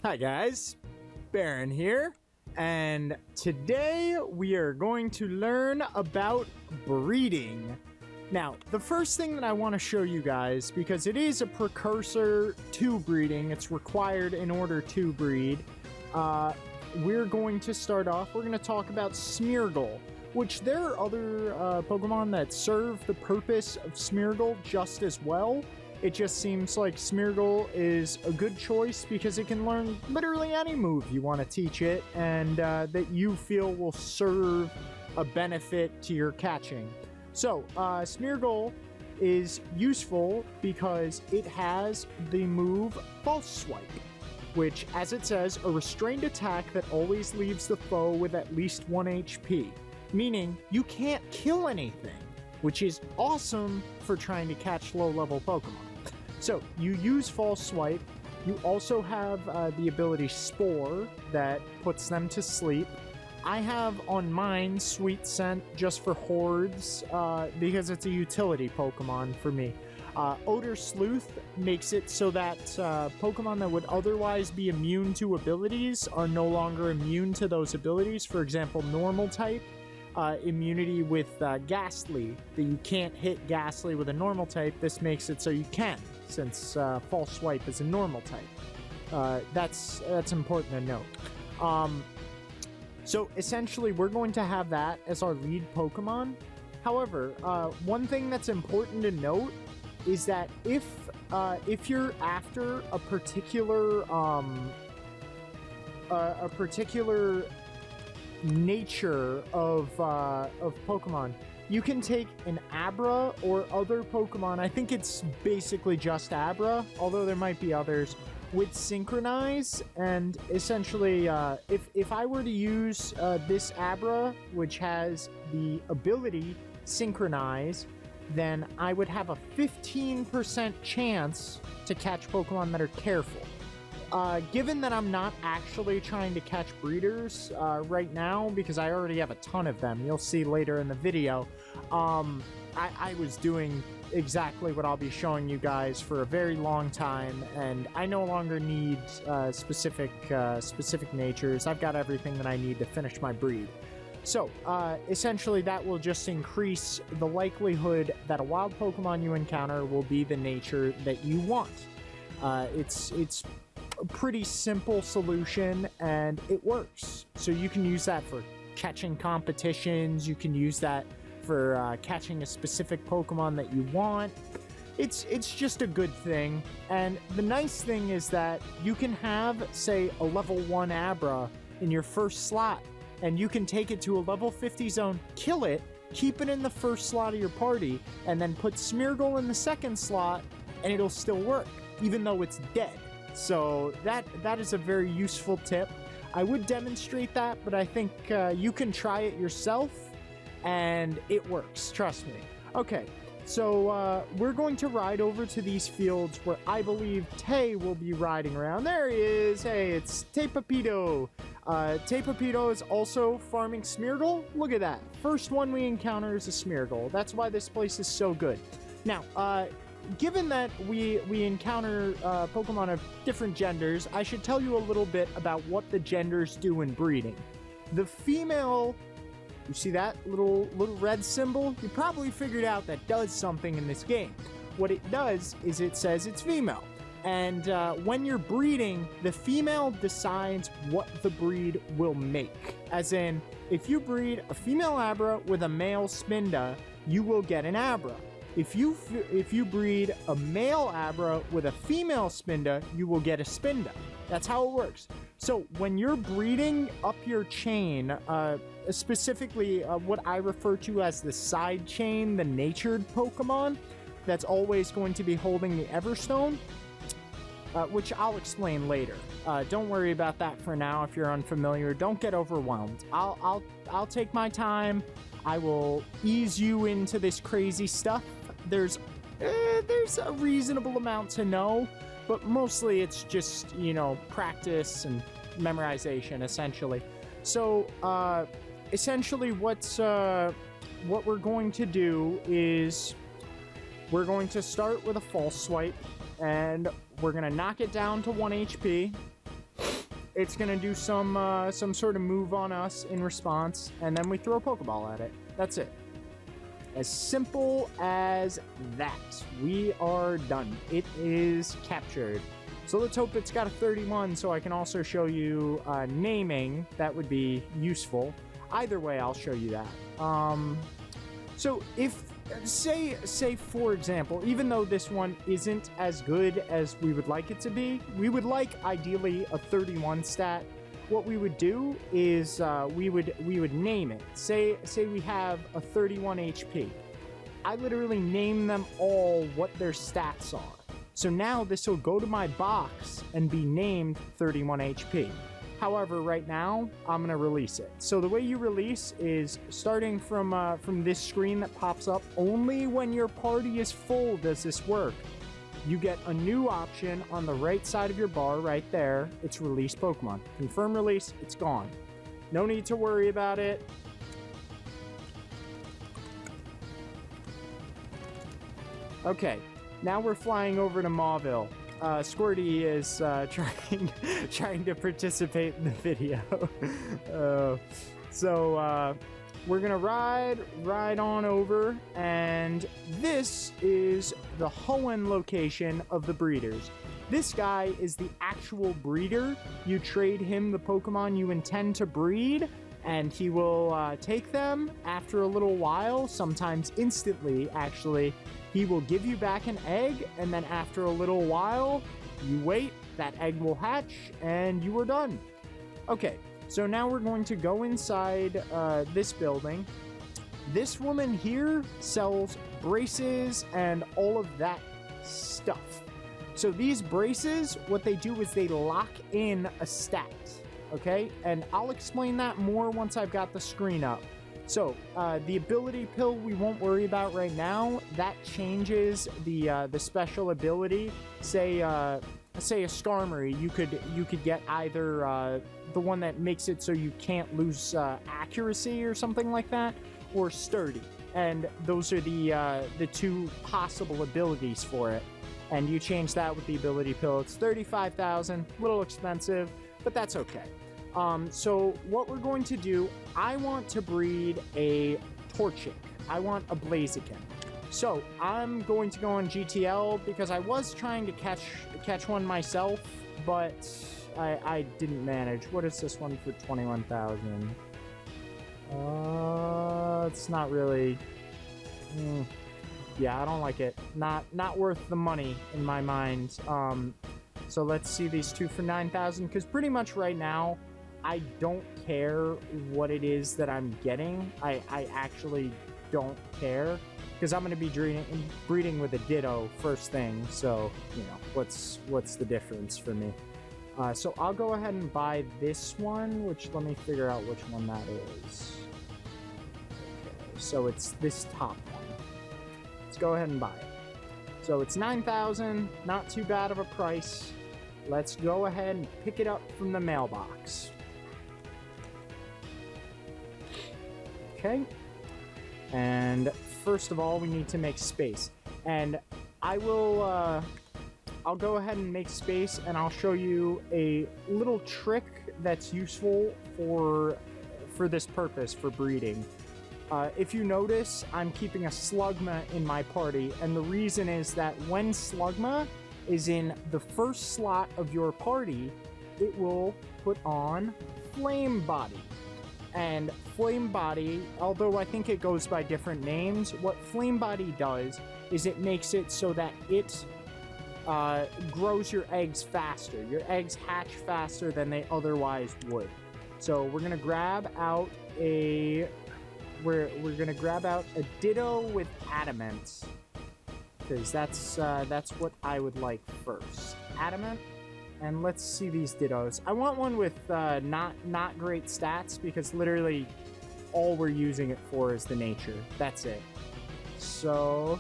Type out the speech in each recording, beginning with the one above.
Hi guys, Baron here, and today we are going to learn about breeding. Now, the first thing that I want to show you guys, because it is a precursor to breeding, it's required in order to breed, we're going to start off, we're going to talk about Smeargle, which there are other Pokemon that serve the purpose of Smeargle just as well. It just seems like Smeargle is a good choice because it can learn literally any move you want to teach it, and that you feel will serve a benefit to your catching. So, Smeargle is useful because it has the move False Swipe, which, as it says, a restrained attack that always leaves the foe with at least 1 HP, meaning you can't kill anything, which is awesome for trying to catch low-level Pokemon. So, you use False Swipe. You also have the ability Spore that puts them to sleep. I have on mine Sweet Scent just for hordes because it's a utility Pokemon for me. Odor Sleuth makes it so that Pokemon that would otherwise be immune to abilities are no longer immune to those abilities. For example, Normal type. Immunity with Ghastly, that you can't hit Ghastly with a normal type. This makes it so you can, since False Swipe is a normal type. That's important to note. So essentially, we're going to have that as our lead Pokemon. However, one thing that's important to note is that if you're after a particular nature of Pokemon, you can take an Abra or other Pokemon. I think it's basically just Abra, although there might be others, with Synchronize, and essentially if I were to use this Abra, which has the ability Synchronize, then I would have a 15% chance to catch Pokemon that are careful. Given that I'm not actually trying to catch breeders right now, because I already have a ton of them, you'll see later in the video, I was doing exactly what I'll be showing you guys for a very long time, and I no longer need specific natures. I've got everything that I need to finish my breed. So, essentially that will just increase the likelihood that a wild Pokemon you encounter will be the nature that you want. It's a pretty simple solution, and it works. So you can use that for catching competitions, you can use that for catching a specific Pokemon that you want. It's just a good thing, and the nice thing is that you can have, say, a level 1 Abra in your first slot, and you can take it to a level 50 zone, kill it, keep it in the first slot of your party, and then put Smeargle in the second slot, and it'll still work, even though it's dead. So that is a very useful tip. I would demonstrate that, but I think you can try it yourself, and it works, trust me. Okay, so we're going to ride over to these fields where I believe Tay will be riding around. There he is. Hey, it's Tapepedo. Tapepedo is also farming Smeargle. Look at that. First one we encounter is a Smeargle. That's why this place is so good. Now, given that we encounter Pokemon of different genders, I should tell you a little bit about what the genders do in breeding. The female, you see that little red symbol? You probably figured out that does something in this game. What it does is it says it's female. And when you're breeding, the female decides what the breed will make. As in, if you breed a female Abra with a male Spinda, you will get an Abra. If you breed a male Abra with a female Spinda, you will get a Spinda. That's how it works. So when you're breeding up your chain, specifically what I refer to as the side chain, the natured Pokemon, that's always going to be holding the Everstone, which I'll explain later. Don't worry about that for now if you're unfamiliar. Don't get overwhelmed. I'll take my time. I will ease you into this crazy stuff. There's a reasonable amount to know, but mostly it's just, you know, practice and memorization, essentially. So, essentially what we're going to do is we're going to start with a False Swipe, and we're going to knock it down to 1 HP. it's gonna do some sort of move on us in response, and then we throw a Pokeball at it. That's it. As simple as that. We are done. It is captured. So let's hope it's got a 31 so I can also show you naming. That would be useful. Either way, I'll show you that. So if, say for example, even though this one isn't as good as we would like it to be, we would like ideally a 31 stat. What we would do is we would name it. Say we have a 31 HP. I literally name them all what their stats are. So now this will go to my box and be named 31 HP. However, right now, I'm going to release it. So the way you release is starting from this screen that pops up. Only when your party is full does this work. You get a new option on the right side of your bar right there. It's release Pokemon. Confirm release, it's gone. No need to worry about it. Okay, now we're flying over to Mauville. Squirty is trying to participate in the video. So we're gonna ride on over, and this is the Hoenn location of the breeders. This guy is the actual breeder. You trade him the Pokemon you intend to breed, and he will take them after a little while, sometimes instantly, actually. He will give you back an egg, and then after a little while, you wait, that egg will hatch, and you are done. Okay, so now we're going to go inside this building. This woman here sells braces and all of that stuff. So these braces, what they do is they lock in a stat, okay? And I'll explain that more once I've got the screen up. So, the ability pill we won't worry about right now. That changes the special ability. Say a Skarmory, you could get either the one that makes it so you can't lose accuracy or something like that, or Sturdy. And those are the two possible abilities for it. And you change that with the ability pill. It's 35,000, a little expensive, but that's okay. So what we're going to do, I want to breed a Torchic. I want a Blaziken. So I'm going to go on GTL because I was trying to catch one myself, but I didn't manage. What is this one for 21,000? It's not really. Yeah, I don't like it. Not worth the money in my mind. So let's see these two for 9,000, because pretty much right now, I don't care what it is that I'm getting. I actually don't care, because I'm going to be breeding with a Ditto first thing. So, you know, what's the difference for me? So I'll go ahead and buy this one, which let me figure out which one that is. Okay, so it's this top one. Let's go ahead and buy it. So it's 9,000, not too bad of a price. Let's go ahead and pick it up from the mailbox. Okay, and first of all, we need to make space, and I'll go ahead and make space, and I'll show you a little trick that's useful for this purpose, for breeding. If you notice, I'm keeping a Slugma in my party, and the reason is that when Slugma is in the first slot of your party, it will put on Flame Body. And Flame Body, although I think it goes by different names, what Flame Body does is it makes it so that it grows your eggs faster. Your eggs hatch faster than they otherwise would. So we're gonna grab out a Ditto with Adamant, because that's what I would like first. Adamant. And let's see these Dittos. I want one with not great stats, because literally all we're using it for is the nature. That's it. So,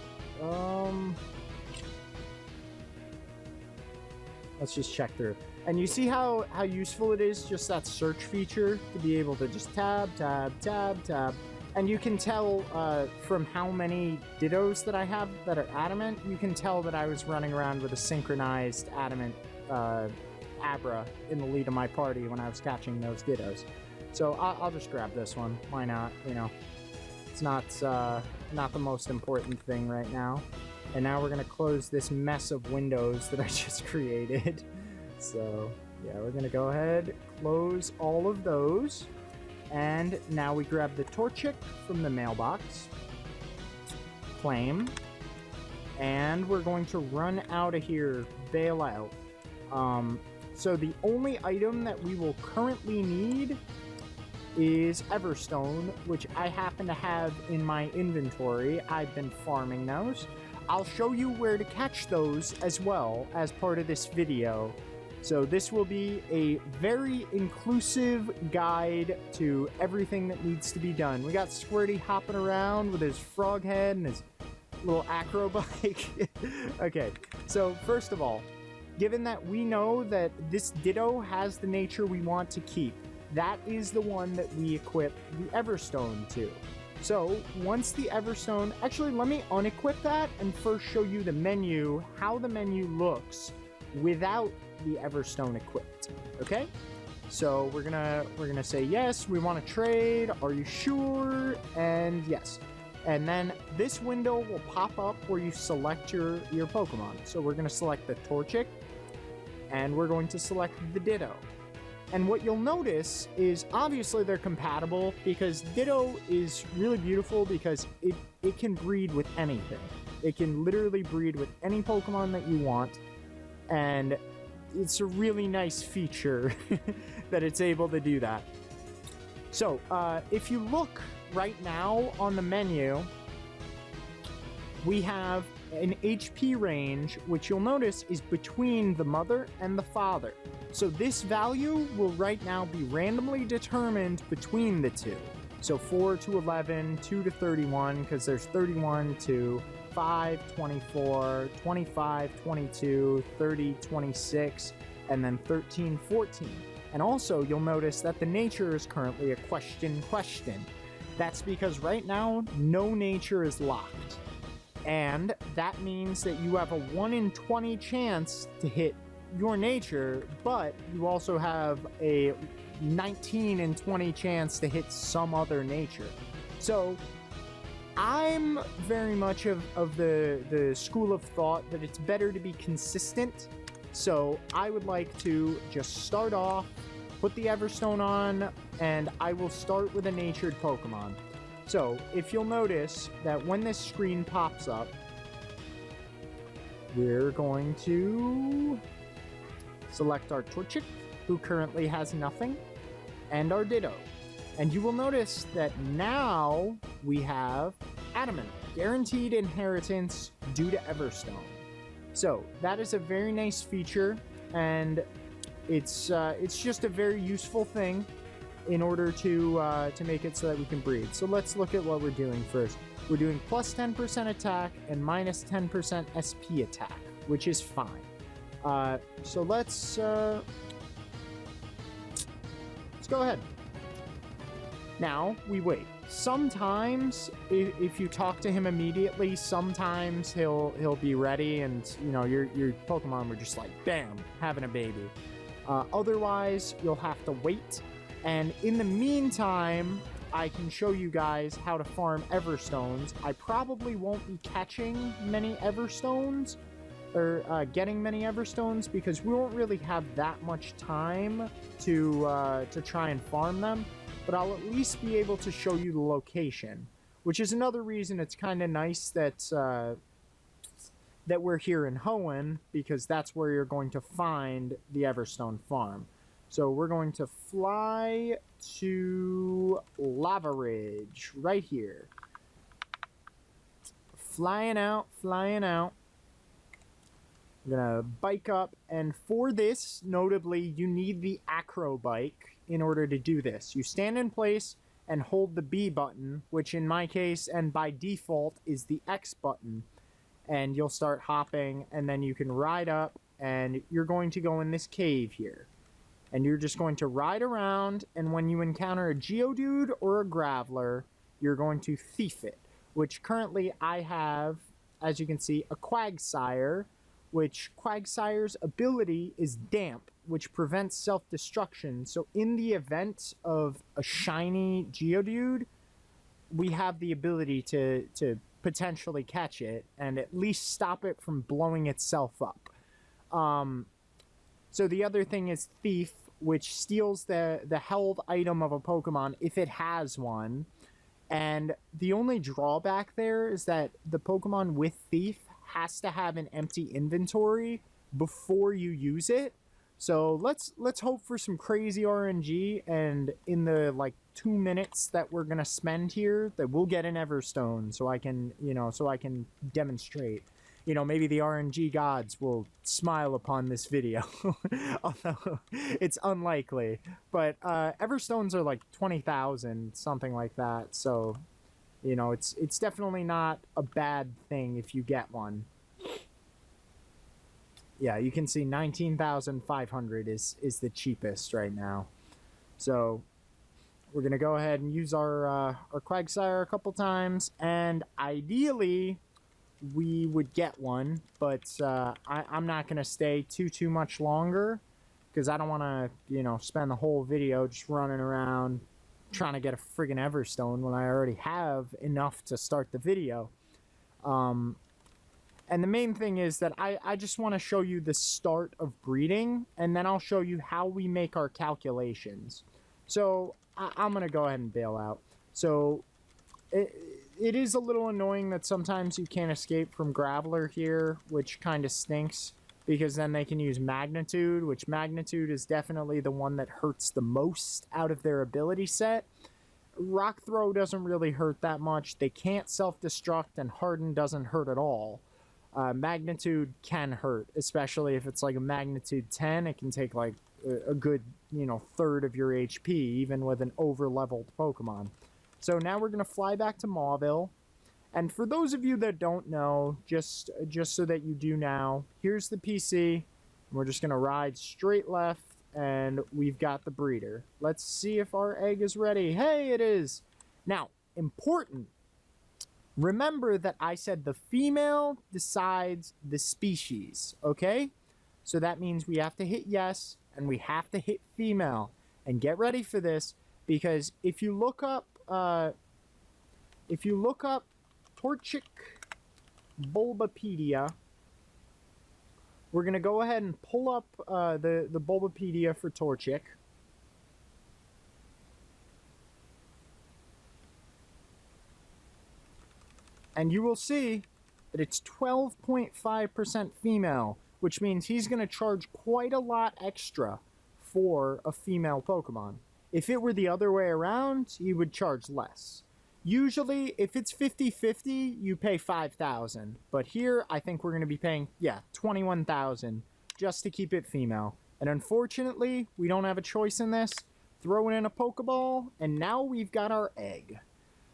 let's just check through. And you see how useful it is, just that search feature, to be able to just tab. And you can tell from how many Dittos that I have that are Adamant, you can tell that I was running around with a synchronized Adamant Abra in the lead of my party when I was catching those Dittos. So I'll just grab this one. Why not? You know, it's not the most important thing right now. And now we're gonna close this mess of windows that I just created. So yeah, we're gonna go ahead, close all of those. And now we grab the Torchic from the mailbox, claim, and we're going to run out of here, bail out. So the only item that we will currently need is Everstone, which I happen to have in my inventory. I've been farming those. I'll show you where to catch those as well as part of this video. So this will be a very inclusive guide to everything that needs to be done. We got Squirty hopping around with his frog head and his little acro bike. Okay, so first of all, given that we know that this Ditto has the nature we want to keep, that is the one that we equip the Everstone to. So once the Everstone, actually let me unequip that and first show you the menu, how the menu looks without the Everstone equipped. Okay, so we're gonna say yes, we want to trade, are you sure, and yes. And then this window will pop up where you select your Pokemon. So we're going to select the Torchic, and we're going to select the Ditto. And what you'll notice is obviously they're compatible, because Ditto is really beautiful because it can breed with anything. It can literally breed with any Pokemon that you want, and it's a really nice feature that it's able to do that. So if you look right now on the menu, we have an HP range, which you'll notice is between the mother and the father. So this value will right now be randomly determined between the two. So 4 to 11, 2 to 31, because there's 31 to 5, 24, 25, 22, 30, 26, and then 13, 14. And also, you'll notice that the nature is currently a question. That's because right now, no nature is locked. And that means that you have a 1 in 20 chance to hit your nature, but you also have a 19 in 20 chance to hit some other nature. So I'm very much of the school of thought that it's better to be consistent. So I would like to just start off, put the Everstone on, and I will start with a natured Pokemon. So if you'll notice that when this screen pops up, we're going to select our Torchic, who currently has nothing, and our Ditto. And you will notice that now we have Adamant, guaranteed inheritance due to Everstone. So that is a very nice feature, and it's just a very useful thing in order to make it so that we can breed. So let's look at what we're doing first. We're doing plus 10% attack and minus 10% SP attack, which is fine. So let's go ahead. Now we wait. Sometimes if you talk to him immediately, sometimes he'll be ready, and you know your Pokemon were just like bam, having a baby. Otherwise, you'll have to wait. And in the meantime, I can show you guys how to farm Everstones. I probably won't be catching many Everstones, or getting many Everstones, because we won't really have that much time to try and farm them. But I'll at least be able to show you the location, which is another reason it's kind of nice that that we're here in Hoenn, because that's where you're going to find the Everstone farm. So we're going to fly to Lava Ridge, right here. Flying out. I'm gonna bike up, and for this, notably, you need the acro bike in order to do this. You stand in place and hold the B button, which in my case, and by default, is the X button. And you'll start hopping, and then you can ride up, and you're going to go in this cave here. And you're just going to ride around, and when you encounter a Geodude or a Graveler, you're going to thief it, which currently I have, as you can see, a Quagsire, which Quagsire's ability is Damp, which prevents self-destruction. So in the event of a shiny Geodude, we have the ability to potentially catch it and at least stop it from blowing itself up. So the other thing is Thief, which steals the held item of a Pokemon if it has one. And the only drawback there is that the Pokemon with Thief has to have an empty inventory before you use it. So let's hope for some crazy RNG, and in the like 2 minutes that we're gonna spend here, that we'll get an Everstone, so I can demonstrate. Maybe the RNG gods will smile upon this video, although it's unlikely. But Everstones are like 20,000, something like that. So, it's definitely not a bad thing if you get one. Yeah, you can see 19,500 is the cheapest right now. So we're gonna go ahead and use our Quagsire a couple times, and ideally we would get one, but I'm not gonna stay too much longer because I don't want to spend the whole video just running around trying to get a friggin' Everstone when I already have enough to start the video. And the main thing is that I just want to show you the start of breeding, and then I'll show you how we make our calculations. So I'm going to go ahead and bail out. So it is a little annoying that sometimes you can't escape from Graveler here, which kind of stinks, because then they can use Magnitude, which Magnitude is definitely the one that hurts the most out of their ability set. Rock Throw doesn't really hurt that much. They can't self-destruct, and Harden doesn't hurt at all. Magnitude can hurt, especially if it's like a Magnitude 10. It can take like a good, third of your HP, even with an over-leveled Pokemon. So now we're going to fly back to Mauville. And for those of you that don't know, just so that you do now, here's the PC. We're just going to ride straight left, and we've got the breeder. Let's see if our egg is ready. Hey, it is! Now, important. Remember that I said the female decides the species, okay? So that means we have to hit yes, and we have to hit female. And get ready for this, because if you look up Torchic Bulbapedia, we're going to go ahead and pull up the Bulbapedia for Torchic. And you will see that it's 12.5% female, which means he's going to charge quite a lot extra for a female Pokemon. If it were the other way around, he would charge less. Usually, if it's 50-50, you pay 5,000. But here, I think we're going to be paying, 21,000 just to keep it female. And unfortunately, we don't have a choice in this. Throw it in a Pokeball, and now we've got our egg.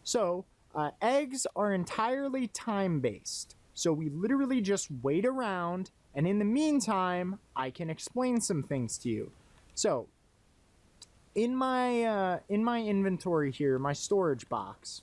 So, eggs are entirely time-based. So we literally just wait around, and in the meantime, I can explain some things to you. So, in my inventory here, my storage box,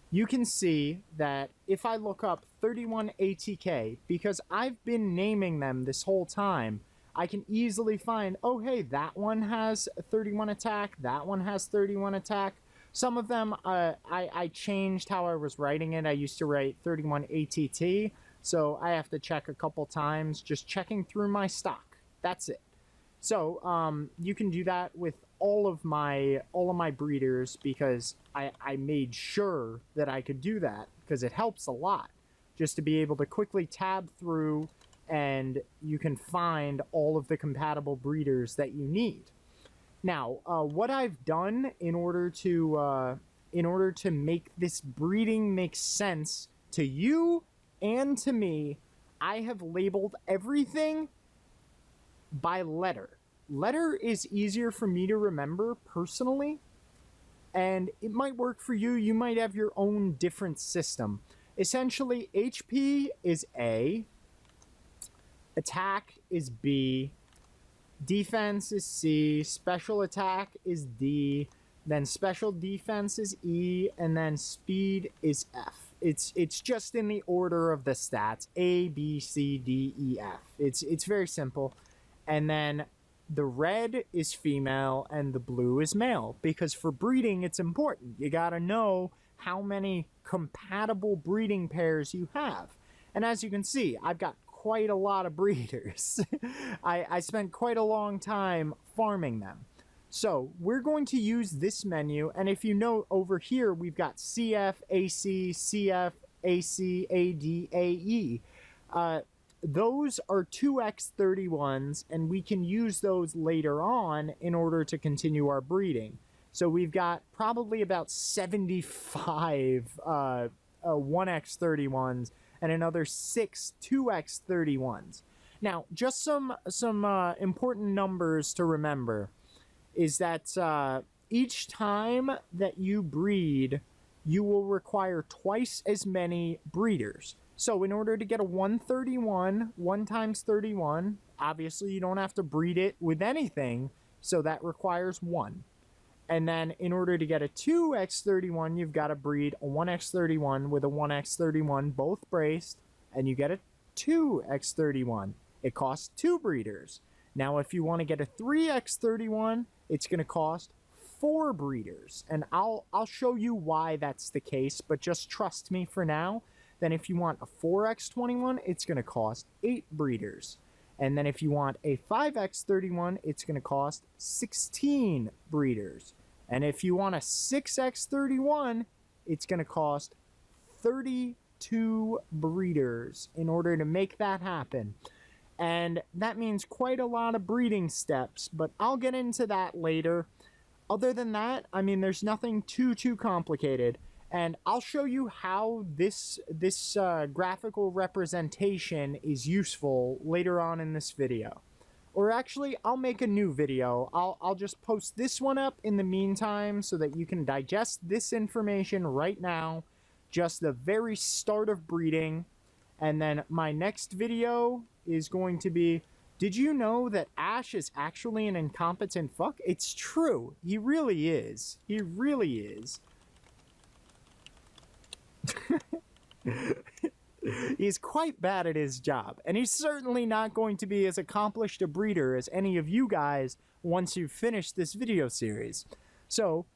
you can see that if I look up 31 ATK, because I've been naming them this whole time, I can easily find, oh hey, that one has 31 attack, that one has 31 attack. Some of them, I changed how I was writing it. I used to write 31 ATT, so I have to check a couple times, just checking through my stock. That's it. So you can do that with all of my breeders, because I made sure that I could do that, because it helps a lot just to be able to quickly tab through, and you can find all of the compatible breeders that you need. Now, what I've done in order to make this breeding make sense to you and to me, I have labeled everything by letter. Letter is easier for me to remember personally, and it might work for you. You might have your own different system. Essentially, HP is A, attack is B, defense is C, special attack is D, then special defense is E, and then speed is F. It's just in the order of the stats: A, B, C, D, E, F. It's very simple. And then the red is female and the blue is male, because for breeding it's important. You got to know how many compatible breeding pairs you have. And as you can see, I've got quite a lot of breeders. I spent quite a long time farming them. So we're going to use this menu, and if you know, over here we've got CF, AC, CF, AC, AD, AE. Those are 2x31s, and we can use those later on in order to continue our breeding. So we've got probably about 75 1x31s and another 6 2x31s. Now, just some important numbers to remember is that each time that you breed, you will require twice as many breeders. So in order to get a 131, 1 times 31, obviously you don't have to breed it with anything, so that requires 1. And then in order to get a 2x31, you've got to breed a 1x31 with a 1x31, both braced, and you get a 2x31. It costs 2 breeders. Now, if you want to get a 3x31, it's going to cost 4 breeders. And I'll show you why that's the case, but just trust me for now. Then if you want a 4x21, it's going to cost 8 breeders. And then if you want a 5x31, it's going to cost 16 breeders. And if you want a 6x31, it's going to cost 32 breeders in order to make that happen. And that means quite a lot of breeding steps, but I'll get into that later. Other than that, I mean, there's nothing too complicated. And I'll show you how this graphical representation is useful later on in this video. Or actually, I'll make a new video. I'll just post this one up in the meantime so that you can digest this information right now, just the very start of breeding. And then my next video is going to be, did you know that Ash is actually an incompetent fuck? It's true. He really is. He really is. He's quite bad at his job, and he's certainly not going to be as accomplished a breeder as any of you guys once you've finished this video series. So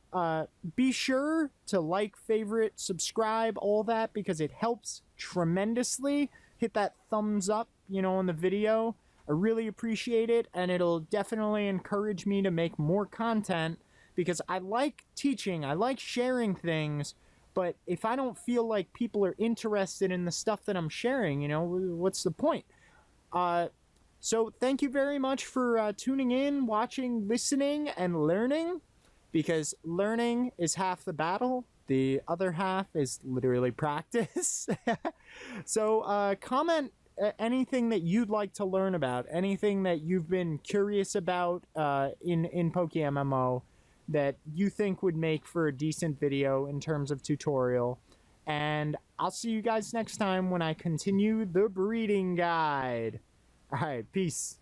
be sure to like, favorite, subscribe, all that, because it helps tremendously. Hit that thumbs up, you know, on the video. I really appreciate it, and it'll definitely encourage me to make more content, because I like teaching, I like sharing things. But if I don't feel like people are interested in the stuff that I'm sharing, you know, what's the point? So thank you very much for tuning in, watching, listening, and learning. Because learning is half the battle. The other half is literally practice. So comment anything that you'd like to learn about. Anything that you've been curious about in PokeMMO that you think would make for a decent video in terms of tutorial. And I'll see you guys next time when I continue the breeding guide. Alright, peace.